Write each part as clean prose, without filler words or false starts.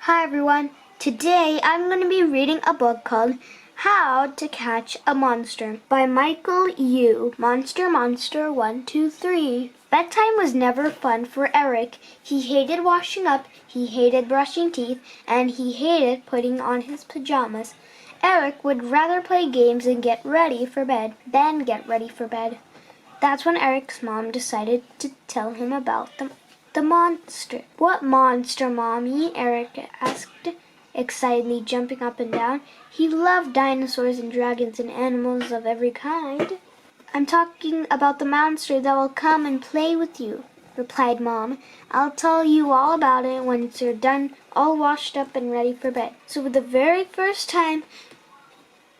Hi everyone. Today I'm going to be reading a book called How to Catch a Monster by Michael Yu. Monster, Monster, 1, 2, 3. Bedtime was never fun for Eric. He hated washing up, he hated brushing teeth, and he hated putting on his pajamas. Eric would rather play games and get ready for bed than get ready for bed. That's when Eric's mom decided to tell him about the monster. What monster, Mommy? Eric asked, excitedly jumping up and down. He loved dinosaurs and dragons and animals of every kind. I'm talking about the monster that will come and play with you, replied Mom. I'll tell you all about it when you're done, all washed up and ready for bed. So for the very first time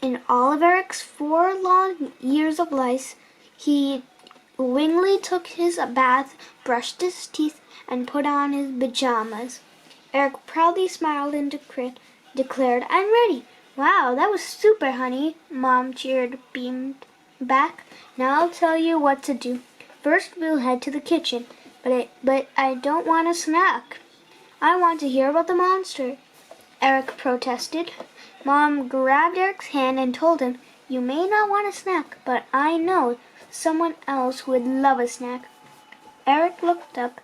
in all of Eric's 4 long years of life, he willingly took his bath, brushed his teeth, and put on his pajamas. Eric proudly smiled and declared, I'm ready. Wow, that was super, honey, Mom beamed back. Now I'll tell you what to do. First, we'll head to the kitchen, but I don't want a snack. I want to hear about the monster, Eric protested. Mom grabbed Eric's hand and told him, You may not want a snack, but I know someone else who would love a snack. Eric looked up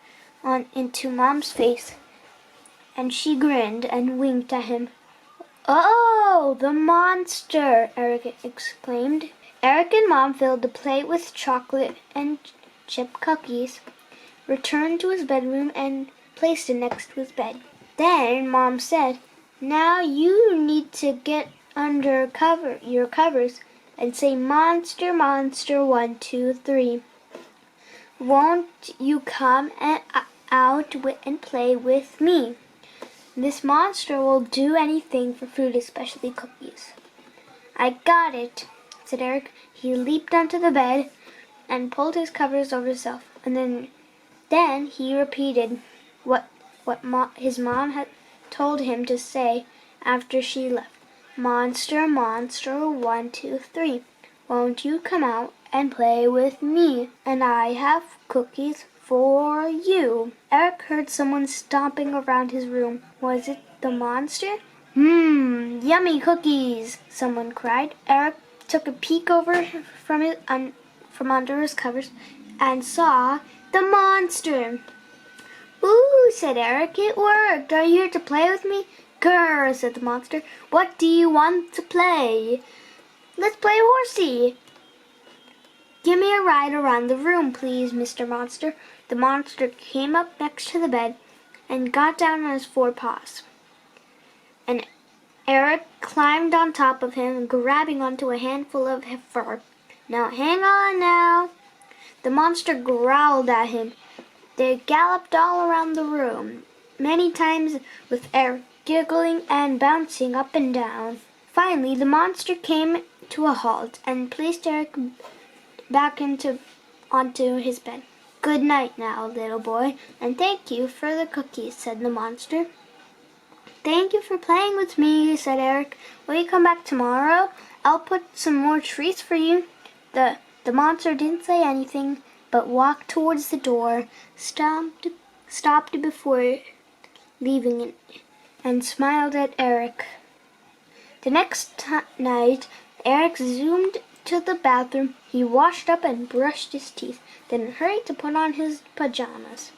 into Mom's face, and she grinned and winked at him. Oh, the monster! Eric exclaimed. Eric and Mom filled the plate with chocolate and chip cookies, returned to his bedroom, and placed it next to his bed. Then Mom said, Now you need to get under your covers and say, Monster, Monster, 1, 2, 3. Won't you come out and play with me? This monster will do anything for food, especially cookies. I got it, said Eric. He leaped onto the bed and pulled his covers over himself. And then he repeated what his mom had told him to say after she left. Monster, Monster, 1, 2, 3. Won't you come out and play with me? And I have cookies for you. Eric heard someone stomping around his room. Was it the monster? Yummy cookies, someone cried. Eric took a peek over from under his covers and saw the monster. Ooh, said Eric, it worked. Are you here to play with me? Grr, said the monster. What do you want to play? Let's play horsey. Give me a ride around the room, please, Mr. Monster. The monster came up next to the bed and got down on his 4 paws. And Eric climbed on top of him, grabbing onto a handful of fur. Now, hang on now. The monster growled at him. They galloped all around the room, many times with Eric giggling and bouncing up and down. Finally, the monster came to a halt and placed Eric back onto his bed. Good night now, little boy, and thank you for the cookies, said the monster. Thank you for playing with me, said Eric. Will you come back tomorrow? I'll put some more treats for you. The monster didn't say anything, but walked towards the door, stopped before leaving it, and smiled at Eric. The next night, Eric zoomed to the bathroom. He washed up and brushed his teeth, then hurried to put on his pajamas.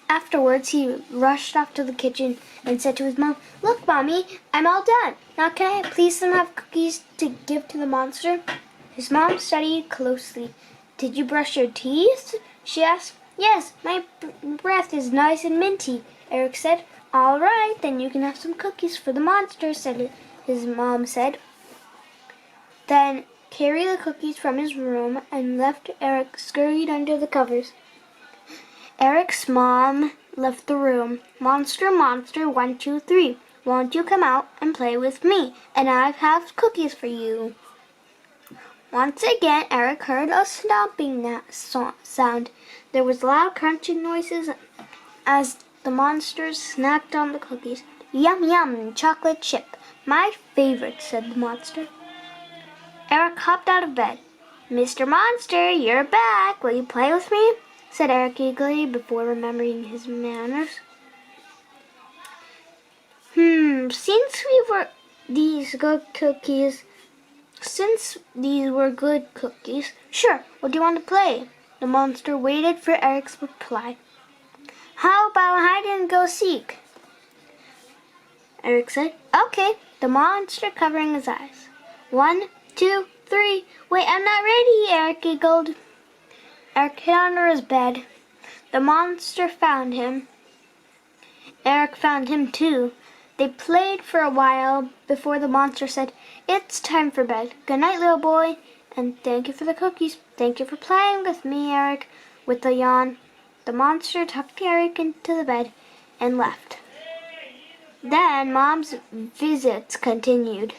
Afterwards, he rushed off to the kitchen and said to his mom, Look, Mommy, I'm all done. Now can I please have cookies to give to the monster? His mom studied closely. Did you brush your teeth? She asked. Yes, my breath is nice and minty, Eric said. All right, then you can have some cookies for the monster, his mom said. Then carried the cookies from his room and left Eric scurried under the covers. Eric's mom left the room. Monster, Monster, 1, 2, 3. Won't you come out and play with me? And I have cookies for you. Once again, Eric heard a stomping sound. There was loud crunching noises as the monsters snacked on the cookies. Yum, yum, chocolate chip. My favorite, said the monster. Eric hopped out of bed. Mr. Monster, you're back. Will you play with me? Said Eric eagerly before remembering his manners. Since these were good cookies, sure, what do you want to play? The monster waited for Eric's reply. How about hide and go seek? Eric said, okay, the monster covering his eyes. 1, 2, 3. Wait, I'm not ready, Eric giggled. Eric hid under his bed. The monster found him. Eric found him too. They played for a while before the monster said, it's time for bed. Good night, little boy. And thank you for the cookies. Thank you for playing with me, Eric. With a yawn, the monster tucked Eric into the bed and left. Then Mom's visits continued,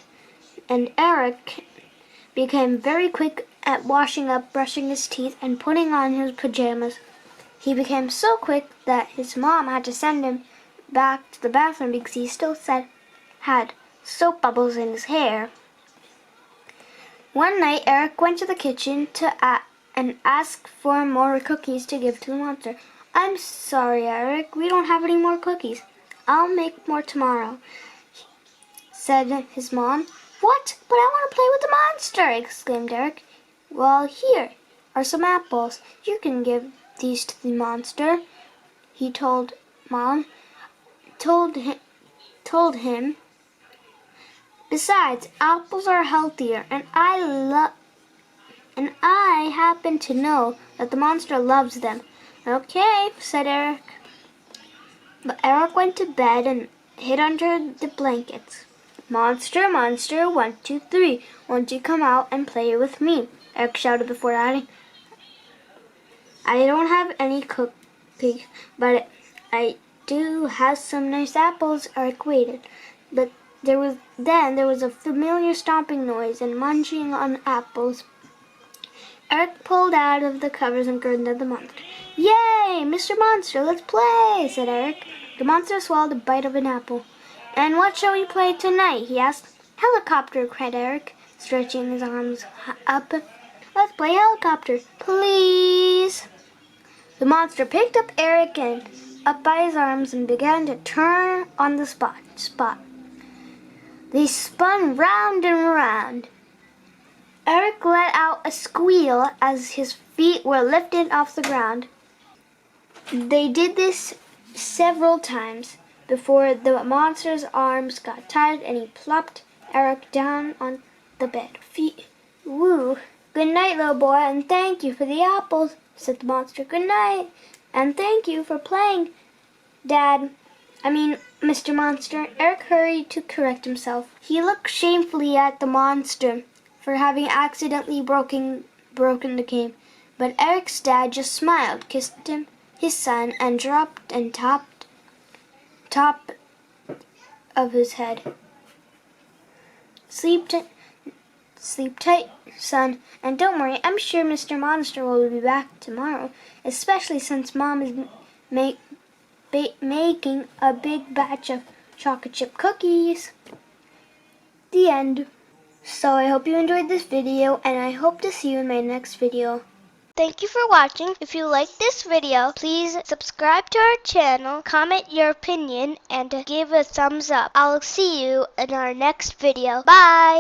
and Eric became very quick at washing up, brushing his teeth, and putting on his pajamas. He became so quick that his mom had to send him back to the bathroom because he still had soap bubbles in his hair. One night, Eric went to the kitchen and asked for more cookies to give to the monster. I'm sorry, Eric, we don't have any more cookies. I'll make more tomorrow, said his mom. What? But I want to play with the monster, exclaimed Eric. Well, here are some apples. You can give these to the monster, he told Mom. Told him. Besides, apples are healthier, and I happen to know that the monster loves them. Okay, said Eric. But Eric went to bed and hid under the blankets. Monster, monster, 1, 2, 3. Won't you come out and play with me? Eric shouted before adding, I don't have any cookies, but I do have some nice apples. Eric waited. But there was a familiar stomping noise and munching on apples. Eric pulled out of the covers and grinned at the monster. Yay, Mr. Monster, let's play, said Eric. The monster swallowed a bite of an apple. And what shall we play tonight? He asked. Helicopter, cried Eric, stretching his arms up. Let's play helicopter, please. The monster picked up Eric up by his arms and began to turn on the spot. They spun round and round. Eric let out a squeal as his feet were lifted off the ground. They did this several times before the monster's arms got tired and he plopped Eric down on the bed. Woo! Good night, little boy, and thank you for the apples, said the monster. Good night, and thank you for playing, Mr. Monster. Eric hurried to correct himself. He looked shamefully at the monster for having accidentally broken the game. But Eric's dad just smiled, kissed his son, and dropped and top of his head. Sleep tight, son, and don't worry, I'm sure Mr. Monster will be back tomorrow, especially since Mom is making a big batch of chocolate chip cookies. The end. So I hope you enjoyed this video, and I hope to see you in my next video. Thank you for watching. If you like this video, please subscribe to our channel, comment your opinion, and give a thumbs up. I'll see you in our next video. Bye!